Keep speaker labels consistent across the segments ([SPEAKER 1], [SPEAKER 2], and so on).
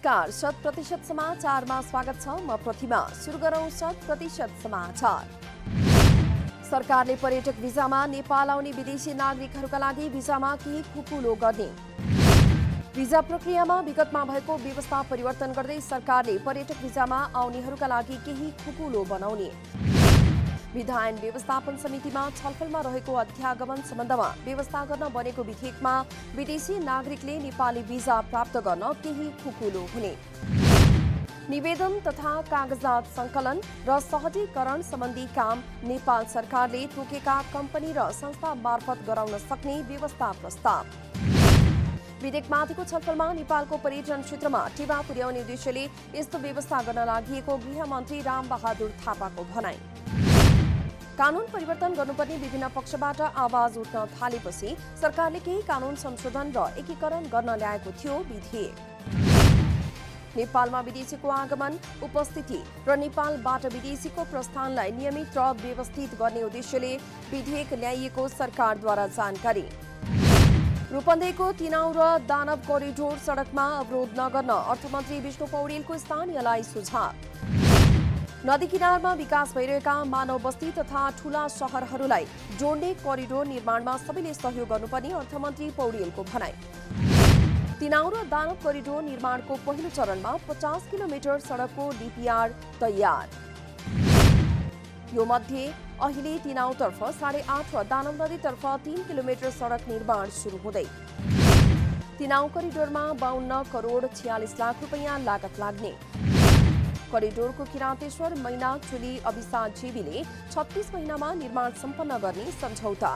[SPEAKER 1] नमस्कार, 100% समाचारमा स्वागत छ। म प्रतिमा। सुरु गरौं 100% समाचार। सरकारले पर्यटक भिजामा नेपाल आउने विदेशी नागरिकहरूका लागि भिजामा केही खुकुलो गर्ने। भिजा प्रक्रियामा विगतमा भएको व्यवस्था परिवर्तन गर्दै सरकारले पर्यटक भिजामा आउनेहरूका लागि केही खुकुलो बनाउने। विधायन व्यवस्थापन समितिमा छलफलमा रहेको अध्यागमन सम्बन्धमा व्यवस्था गर्न बनेको विधेयकमा विदेशी नागरिकले नेपाली भिजा प्राप्त गर्न केही खुकुलो हुने। निवेदन तथा कागजात संकलन र सहजीकरण सम्बन्धी काम नेपाल सरकारले तोकेका कम्पनी र संस्था मार्फत गराउन सक्ने व्यवस्था प्रस्ताव। विधेयकमाथिको छलफलमा नेपालको पर्यटन क्षेत्रमा टेवा पुर्याउने उद्देश्यले यस्तो व्यवस्था गर्न लागि गृहमन्त्री रामबहादुर थापाको भनाई। कानून परिवर्तन गर्नुपर्ने विभिन्न पक्षबाट आवाज उठ्न थालेपछि सरकारले केही कानून संशोधन र एकीकरण गर्न ल्याएको थियो विधेयक। नेपालमा विदेशीको आगमन, उपस्थिति र नेपालबाट विदेशीको प्रस्थानलाई नियमित र व्यवस्थित गर्ने उद्देश्यले विधेयक ल्याइएको सरकारद्वारा जानकारी। रूपन्देहीको तिनाउ र दानव कोरिडोर सडकमा अवरोध नगर्न अर्थमन्त्री विष्णु पौडेलको स्थानीयलाई सुझाव। नदी किनारमा विकास भइरहेका मानव बस्ती तथा ठूला शहरहरूलाई जोड्ने कोरिडोर निर्माणमा सबैले सहयोग गर्नुपर्ने अर्थमन्त्री पौडेलको भनाई। तिनाउ र दानव कोरिडोर निर्माणको पहिलो चरणमा 50 किलोमिटर सडकको डीपीआर तयार। यो मध्ये अहिले तिनाउतर्फ 8.5 र दानव नदीतर्फ 3 किलोमिटर सडक निर्माण सुरु हुँदै। तिनाउ कोरिडोरमा 52 करोड 46 लाख रुपैयाँ लागत लाग्ने। कोरिडोरको किराँतेश्वर मैना चुली अभिसा जेबीले 36 महिनामा निर्माण सम्पन्न गर्ने सम्झौता।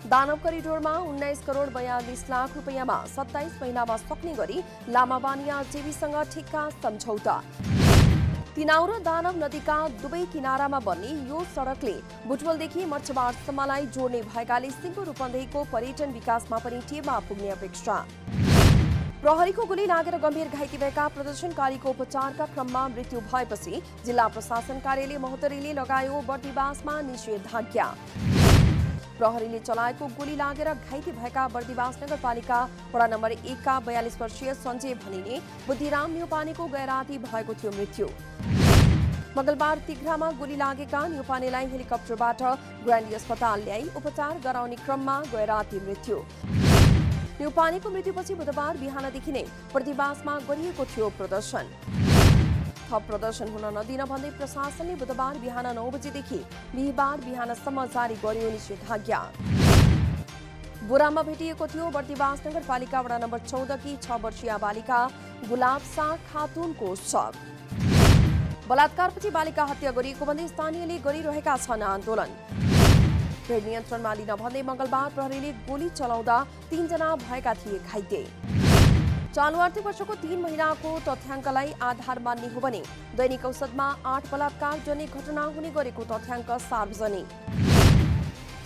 [SPEAKER 1] दानव कोरिडोरमा 19 करोड 42 लाख रुपैयाँमा 27 महिनामा सक्ने गरी लामाबानिया जेबीसँग ठिक्का सम्झौता। तिनाउ र दानव नदीका दुवै किनारामा बन्ने यो सडकले बुटवलदेखि मर्चबारसम्मलाई जोड्ने भएकाले सिङ्गो रूपन्देहीको पर्यटन विकासमा पनि टेवा पुग्ने अपेक्षा। प्रहरीको गोली लागेर गम्भीर घाइते भएका प्रदर्शनकारीको उपचारका क्रममा मृत्यु भएपछि जिल्ला प्रशासन कार्यालय महोत्तरीले लगायो बर्दिवासमा निषेधाज्ञा। प्रहरीले चलाएको गोली लागेर घाइते भएका बर्दिवास नगरपालिका वडा नम्बर 1 का 42 वर्षीय सञ्जय भनिने बुद्धिराम न्यौपानेको गैराती भएको थियो मृत्यु। मंगलबार तिघ्रामा गोली लागेका न्यौपानेलाई हेलिकप्टरबाट ग्रान्डी अस्पताल ल्याई उपचार गराउने क्रममा गैराती मृत्यु। न्यौपानेको मृत्युपछि बुधबार बिहानदेखि नै बर्दिवासमा गरिएको थियो प्रदर्शन। थप प्रदर्शन हुन नदिन भन्दै प्रशासनले बुधबार बिहान 9 बजेदेखि बिहिबार बिहानसम्म जारी गर्यो निषेधाज्ञा। बोरामा भेटिएको थियो बर्दिवास नगरपालिका वडा नम्बर 14 की 6 वर्षीय बालिका गुलाबसा खातुनको शव। बलात्कारपछि बालिका हत्या गरिएको भन्दै स्थानीयले गरिरहेका छन् आन्दोलन। भीड नियन्त्रणमा लिन भन्दै मंगलबार प्रहरीले गोली चलाउँदा 3 जना भएका थिए घाइते। चालु आर्थिक वर्षको 3 महिनाको तथ्याङ्कलाई आधार मान्ने हो भने दैनिक औसतमा 8 बलात्कार जन्य घटना हुने गरेको तथ्याङ्क सार्वजनिक।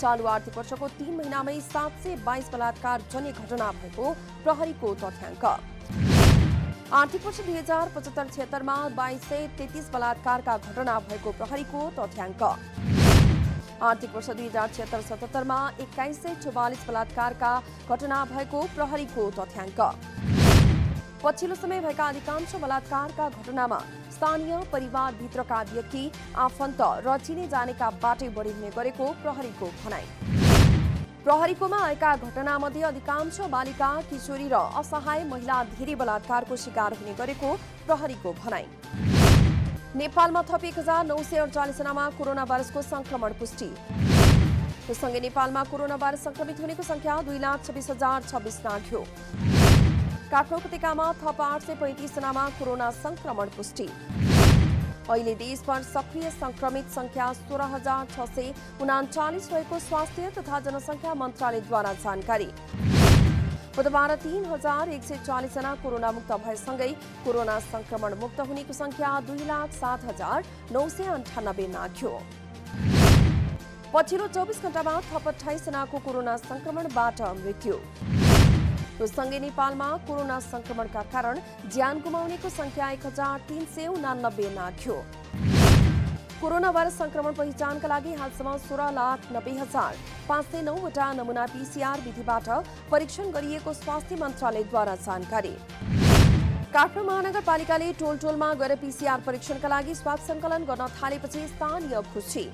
[SPEAKER 1] चालु आर्थिक वर्षको 3 महिनामै 722 बलात्कार जन्य घटना भएको प्रहरीको तथ्याङ्क। आर्थिक वर्ष 2075-76 मा 2233 बलात्कारका घटना भएको प्रहरीको तथ्याङ्क। आर्थिक वर्ष 2076-77 मा 2144 बलात्कारका घटना भएको प्रहरीको तथ्याङ्क। पछिल्लो समय भएका अधिकांश बलात्कारका घटनामा स्थानीय परिवारभित्रका व्यक्ति, आफन्त र चिने जानेका बाटै बढी हुने गरेको प्रहरीको भनाई। प्रहरीकोमा आएका घटनामध्ये अधिकांश बालिका, किशोरी र असहाय महिला धेरै बलात्कारको शिकार हुने गरेको प्रहरीको भनाई। नेपालमा थप 1948 जनामा कोरोना भाइरसको संक्रमण पुष्टि। त्यससँगै नेपालमा कोरोना भाइरस संक्रमित हुनेको संख्या 2,26,026 नाघ्यो। काठमाडौँ उपत्यकामा थप 835 जनामा कोरोना संक्रमण पुष्टि। अहिले देशभर सक्रिय संक्रमित संख्या 16,639 रहेको स्वास्थ्य तथा जनसंख्या मन्त्रालयद्वारा जानकारी। बुधबार 3,140 जना कोरोना मुक्त भएसँगै कोरोना संक्रमण मुक्त हुनेको संख्या 2,07,998 नाघ्यो। पछिल्लो 24 घण्टामा थप 28 जनाको कोरोना संक्रमणबाट मृत्यु। यो सँगै नेपालमा कोरोना संक्रमणका कारण ज्यान गुमाउनेको संख्या 1,389 नाघ्यो। कोरोना भाइरस संक्रमण पहिचानका लागि हालसम्म 16,90,509 वटा नमुना पीसीआर विधिबाट परीक्षण गरिएको स्वास्थ्य मन्त्रालयद्वारा जानकारी। काठमाडौँ महानगरपालिकाले टोल टोलमा गएर पीसीआर परीक्षणका लागि स्वाब सङ्कलन गर्न थालेपछि स्थानीय खुसी।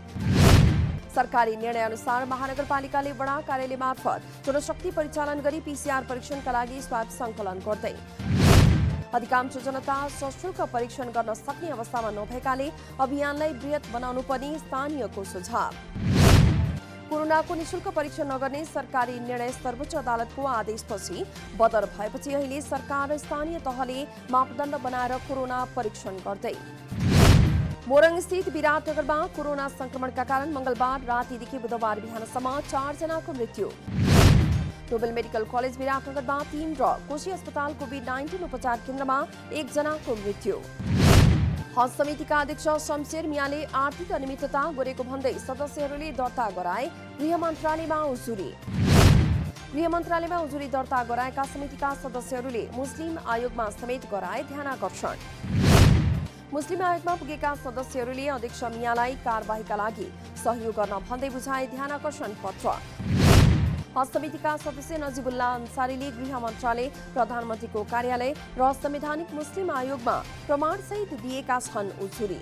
[SPEAKER 1] सरकारी निर्णय अनुसार महानगरपालिकाले वडा कार्यालय मार्फत जनशक्ति परिचालन गरी पीसीआर परीक्षणका लागि स्वाब सङ्कलन गर्दै अधिकांश जनता सशुल्क परीक्षण गर्न सक्ने अवस्थामा नभएकाले अभियानलाई बृहत बनाउनु पर्ने स्थानीयको सुझाव। कोरोनाको निशुल्क परीक्षण नगर्ने सरकारी निर्णय सर्वोच्च अदालतको आदेशपछि बदर भएपछि अहिले सरकार र स्थानीय तहले मापदण्ड बनाएर कोरोना परीक्षण गर्दै। मोरङ स्थित विराटनगरमा कोरोना संक्रमणका कारण मंगलबार रातिदेखि बुधबार बिहानसम्म 4 जनाको मृत्यु। नोबेल मेडिकल कलेज विराटनगरमा 3 र कोशी अस्पताल कोभिड-19 उपचार केन्द्रमा 1 जनाको मृत्यु। हज समितिका अध्यक्ष शमशेर मियाले आर्थिक अनियमितता गरेको भन्दै सदस्यहरूले दर्ता गराए गृह मन्त्रालयमा उजुरी। गृह मन्त्रालयमा उजुरी दर्ता गराएका समितिका सदस्यहरूले मुस्लिम आयोगमा समेत गराए ध्यानाकर्षण। मुस्लिम आयोगमा पुगेका सदस्यहरूले अध्यक्ष मियालाई कारबाहीका लागि सहयोग गर्न भन्दै बुझाए ध्यानाकर्षण पत्र। हज समितिका सदस्य नजिबुल्ला अन्सारीले गृह मन्त्रालय, प्रधानमन्त्रीको कार्यालय र संवैधानिक मुस्लिम आयोगमा प्रमाणसहित दिएका छन् उजुरी।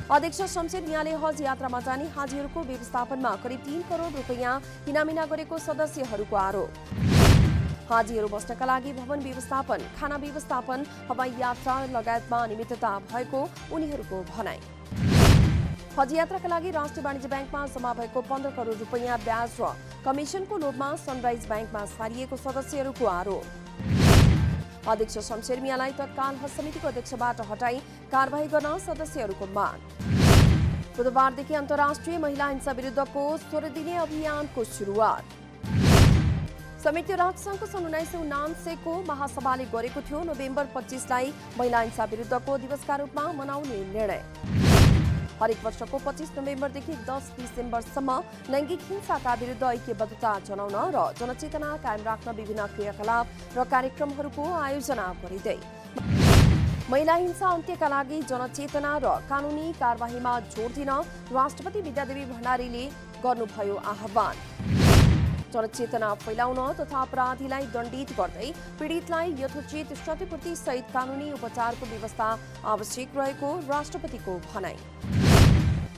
[SPEAKER 1] अध्यक्ष शमशेर मियाले हज यात्रामा जाने हाजीहरूको व्यवस्थापनमा करिब 3 करोड रुपैयाँ हिनामिना गरेको सदस्यहरूको आरोप। हाजीहरू बस्नका लागि भवन व्यवस्थापन, खाना व्यवस्थापन, हवाई यात्रा लगायतमा अनियमितता भएको उनीहरूको भनाइ। हज यात्राका लागि राष्ट्रिय वाणिज्य ब्याङ्कमा जम्मा भएको 15 करोड रुपैयाँ ब्याज र कमिसनको लोभमा सनराइज ब्याङ्कमा सारिएको सदस्यहरूको आरोप। अध्यक्ष शमशेर मियालाई तत्काल हज समितिको अध्यक्षबाट हटाई कारबाही गर्न सदस्यहरूको माग। बुधबारदेखि अन्तर्राष्ट्रिय महिला हिंसा विरुद्धको 16 दिने अभियानको सुरुवात। संयुक्त राष्ट्रसङ्घको सन् 1979 को महासभाले गरेको थियो नोभेम्बर 25 लाई महिला हिंसा विरुद्धको दिवसका रूपमा मनाउने निर्णय। हरेक वर्षको 25 नोभेम्बरदेखि 10 डिसेम्बरसम्म लैङ्गिक हिंसाका विरुद्ध ऐक्यबद्धता जनाउन र जनचेतना कायम राख्न विभिन्न क्रियाकलाप र कार्यक्रमहरूको आयोजना गरिँदै महिला हिंसा अन्त्यका लागि जनचेतना र कानूनी कारबाहीमा जोड दिन राष्ट्रपति विद्यादेवी भण्डारीले गर्नुभयो आह्वान। जनचेतना फैलाउन तथा अपराधीलाई दण्डित गर्दै पीडितलाई यथोचित क्षतिपूर्ति सहित कानूनी उपचारको व्यवस्था आवश्यक रहेको राष्ट्रपतिको भनाइ।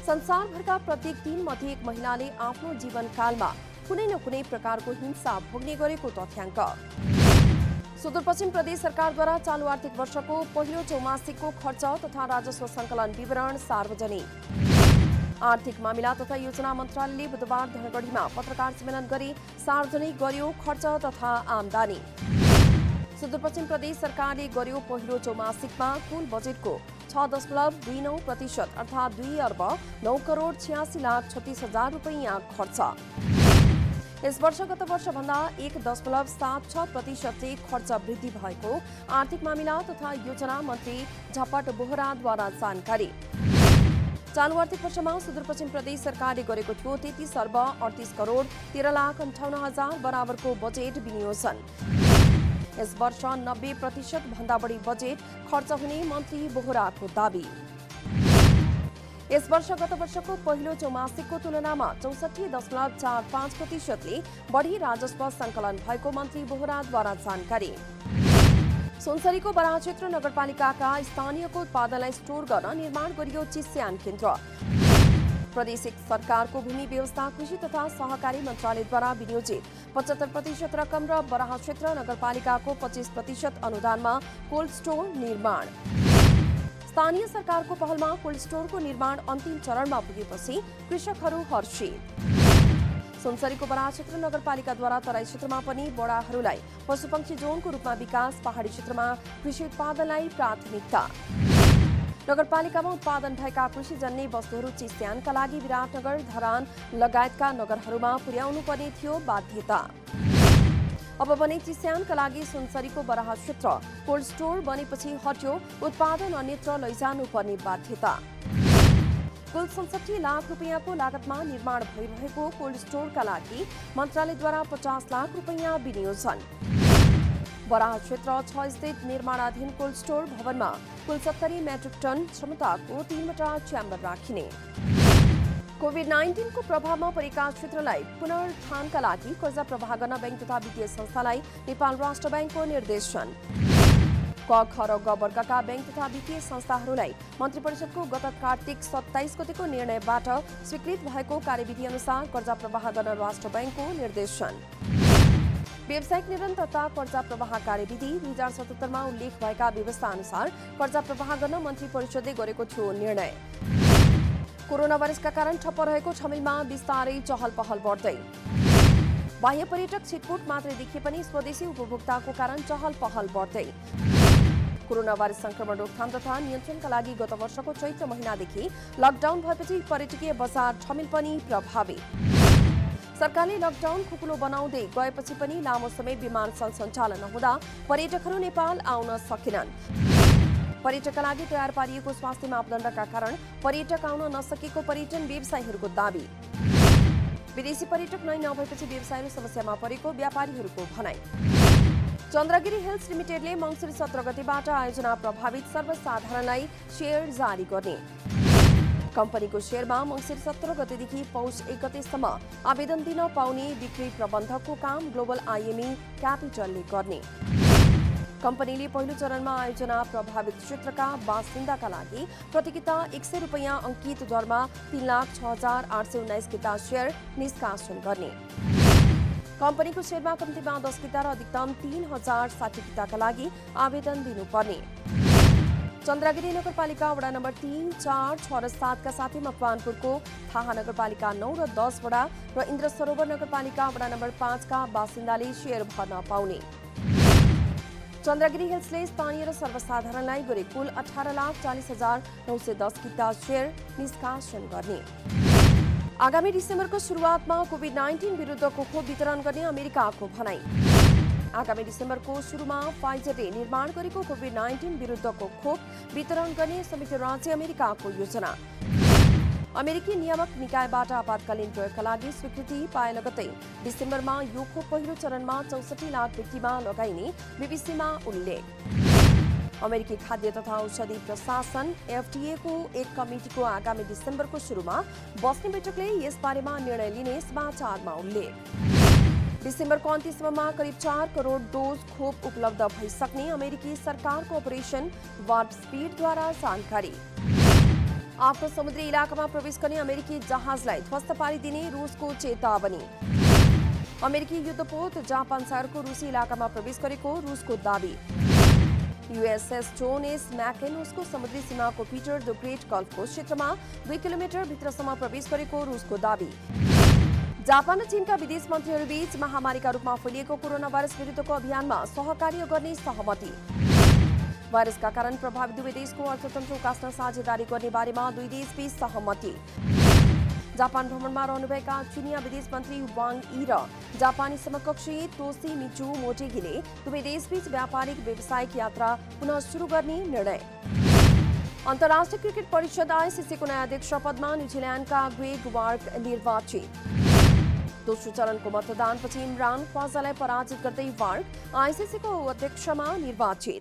[SPEAKER 1] संसारभरका प्रत्येक 3 मध्ये 1 महिलाले आफ्नो जीवनकालमा कुनै न कुनै प्रकारको हिंसा भोग्ने गरेको तथ्याङ्क। सुदूरपश्चिम प्रदेश सरकारद्वारा चालू आर्थिक वर्षको पहिलो चौमासिकको खर्च तथा राजस्व सङ्कलन विवरण सार्वजनिक। आर्थिक मामिला तथा योजना मन्त्रालयले बुधबार धनगढीमा पत्रकार सम्मेलन गरी सार्वजनिक गर्यो खर्च तथा आमदानी। सुदूरपश्चिम प्रदेश सरकारले गर्यो पहिलो चौमासिकमा कुल बजेटको 6.29% अर्थात् 2 अर्ब 9 करोड 86 लाख 36 हजार रुपैयाँ खर्च। यस वर्ष गत वर्षभन्दा 1.76% खर्च वृद्धि भएको आर्थिक मामिला तथा योजना मन्त्री झपट बोहराद्वारा जानकारी। चालू आर्थिक वर्षमा सुदूरपश्चिम प्रदेश सरकारले गरेको थियो 33 अर्ब 38 करोड 13 लाख 58 हजार बराबरको बजेट विनियोजन। यस वर्ष 90% भन्दा बढी बजेट खर्च हुने मन्त्री बोहराको दावी। यस वर्ष गत वर्षको पहिलो चौमासिकको तुलनामा 64.45%ले बढी राजस्व सङ्कलन भएको मन्त्री बोहराद्वारा जानकारी। सुनसरीको बराह क्षेत्र नगरपालिकाका स्थानीयको उत्पादनलाई स्टोर गर्न निर्माण गरियो चिस्यान केन्द्र। प्रदेश सरकारको भूमि व्यवस्था कृषि तथा सहकारी मन्त्रालयद्वारा विनियोजित 75% रकम र बराह क्षेत्र नगरपालिकाको 25% अनुदानमा कोल्ड स्टोर निर्माण। स्थानीय सरकारको पहलमा कोल्ड स्टोरको निर्माण अन्तिम चरणमा पुगेपछि कृषकहरू हर्षित। सुनसरीको बराह क्षेत्र नगरपालिकाद्वारा तराई क्षेत्रमा पनि बडाहरूलाई पशुपक्षी जोनको रूपमा विकास, पहाडी क्षेत्रमा कृषि उत्पादनलाई प्राथमिकता। नगरपालिकामा उत्पादन भएका कृषिजन्य वस्तुहरू चिस्यानका लागि विराटनगर, धरान लगायतका नगरहरूमा पुर्याउनु पर्ने थियो बाध्यता। अब भने चिस्यानका लागि सुनसरीको बराह क्षेत्र कोल्ड स्टोर बनेपछि हट्यो उत्पादन अन्यत्र लैजानु पर्ने बाध्यता। कुल 67 लाख रुपैयाँको लागतमा निर्माण भइरहेको कोल्ड स्टोरका लागि मन्त्रालयद्वारा 50 लाख रुपैयाँ विनियोजन। बराह क्षेत्र 6 स्थित निर्माणाधीन कोल्ड स्टोर भवनमा कुल 70 मेट्रिक टन क्षमताको 3वटा च्याम्बर राखिने। कोभिड-19 को प्रभावमा परेका क्षेत्रलाई पुनरुत्थानका लागि कर्जा प्रवाह गर्न बैंक तथा वित्तीय संस्थालाई नेपाल राष्ट्र बैंकको निर्देशन। क, ख र ग वर्गका बैंक तथा वित्तीय संस्थाहरूलाई मन्त्री परिषदको गत कार्तिक 27 गतेको निर्णयबाट स्वीकृत भएको कार्यविधि अनुसार कर्जा प्रवाह गर्न राष्ट्र बैंकको निर्देशन। व्यावसायिक निरन्तरता कर्जा प्रवाह कार्यविधि 2077 मा उल्लेख भएका व्यवस्था अनुसार कर्जा प्रवाह गर्न मन्त्री परिषदले गरेको थियो निर्णय। कोरोना भाइरसका कारण ठप्प रहेको ठमेलमा बिस्तारै चहल पहल बढ्दै। बाह्य पर्यटक छिटपुट मात्रै देखिए पनि स्वदेशी उपभोक्ताको कारण चहल पहल बढ्दै। कोरोना भाइरस संक्रमण रोकथाम तथा नियन्त्रणका लागि गत वर्षको चैत्र महिनादेखि लकडाउन भएपछि पर्यटकीय बजार ठमेल पनि प्रभावित। सरकारले लकडाउन खुकुलो बनाउँदै गएपछि पनि लामो समय विमानस्थल सञ्चालन नहुँदा पर्यटकहरू नेपाल आउन सकेनन्। पर्यटकका लागि तयार पारिएको स्वास्थ्य मापदण्डका कारण पर्यटक आउन नसकेको पर्यटन व्यवसायीहरूको दावी। विदेशी पर्यटक नै नभएपछि व्यवसायहरू समस्यामा परेको व्यापारीहरूको भनाई। चन्द्रगिरी हिल्स लिमिटेडले मङ्सिर 17 गतेबाट आयोजना प्रभावित सर्वसाधारणलाई शेयर जारी गर्ने। कम्पनीको शेयरमा मङ्सिर 17 गतेदेखि पौष 1 गतेसम्म आवेदन दिन पाउने बिक्री प्रबन्धकको काम ग्लोबल आइएमई क्यापिटलले गर्ने। कम्पनीले पहिलो चरणमा आयोजना प्रभावित क्षेत्रका बासिन्दाका लागि प्रतिकिता 100 रुपैयाँ अङ्कित दरमा 3,06,819 किता शेयर निष्कासन गर्ने। कम्पनीको शेयरमा कम्तीमा 10 किता र अधिकतम 3,060 किताका लागि आवेदन दिनुपर्ने। चन्द्रगिरी नगरपालिका वडा नम्बर 3, 4, 6 र 7 का साथै मकवानपुरको थाहा नगरपालिका 9 र 10 वडा र इन्द्र सरोवर नगरपालिका वडा नम्बर 5 का बासिन्दाले शेयर भर्न पाउने। चन्द्रगिरी हिल्सले स्थानीय र सर्वसाधारणलाई गरे कुल 18,40,910 किता शेयर निष्कासन गर्ने। आगामी डिसेम्बरको सुरुवातमा कोभिड-19 विरुद्धको खोप वितरण गर्ने अमेरिकाको भनाई। आगामी डिसेम्बरको सुरुमा फाइजरले निर्माण गरेको कोभिड-19 विरुद्धको खोप वितरण गर्ने संयुक्त राज्य अमेरिकाको योजना। अमेरिकी नियामक निकायबाट आपतकालीन प्रयोगका लागि स्वीकृति पाए लगत्तै डिसेम्बरमा यो खोप पहिलो चरणमा 64 लाख व्यक्तिमा लगाइने बीबीसीमा उल्लेख। अमेरिकी खाद्य तथा औषधि प्रशासन FDA को एक कमिटीको आगामी डिसेम्बरको सुरुमा बस्ने बैठकले यसबारेमा निर्णय लिने समाचारमा उल्लेख। डिसेम्बरको अन्त्यसम्ममा करिब 4 करोड डोज खोप उपलब्ध भइसक्ने अमेरिकी सरकारको अपरेसन वार्प स्पिडद्वारा जानकारी। आफ्नो समुद्री इलाकामा प्रवेश गर्ने अमेरिकी जहाजलाई ध्वस्त पारिदिने रुसको चेतावनी। अमेरिकी युद्धपोत जापान शहरको रुसी इलाकामा प्रवेश गरेको रुसको दावी। USS जोन एस मैकेनोसको समुद्री सीमाको पीटर द ग्रेट गल्फको क्षेत्रमा 2 किलोमिटर भित्रसम्म प्रवेश गरेको रुसको दावी। जापान र चीनका विदेश मन्त्रीहरूबीच महामारीका रूपमा फैलिएको कोरोना भाइरस विरुद्धको अभियानमा सहकार्य गर्ने सहमति। भाइरसका कारण प्रभावित दुवै देशको अर्थतन्त्र उकास्न साझेदारी गर्ने बारेमा दुई देशबीच सहमति। जापान भ्रमणमा रहनुभएका चिनिया विदेश मन्त्री वाङ यी र जापानी समकक्षी तोशिमिचु मोटेगीले दुवै देशबीच व्यापारिक व्यावसायिक यात्रा पुनः सुरु गर्ने निर्णय। अन्तर्राष्ट्रिय क्रिकेट परिषद ICC को नयाँ अध्यक्ष पदमा न्युजिल्यान्डका ग्रेग वार्क निर्वाचित। दोस्रो चरणको मतदानपछि इमरान ख्वाजालाई पराजित गर्दै वार्क ICC को अध्यक्षमा निर्वाचित।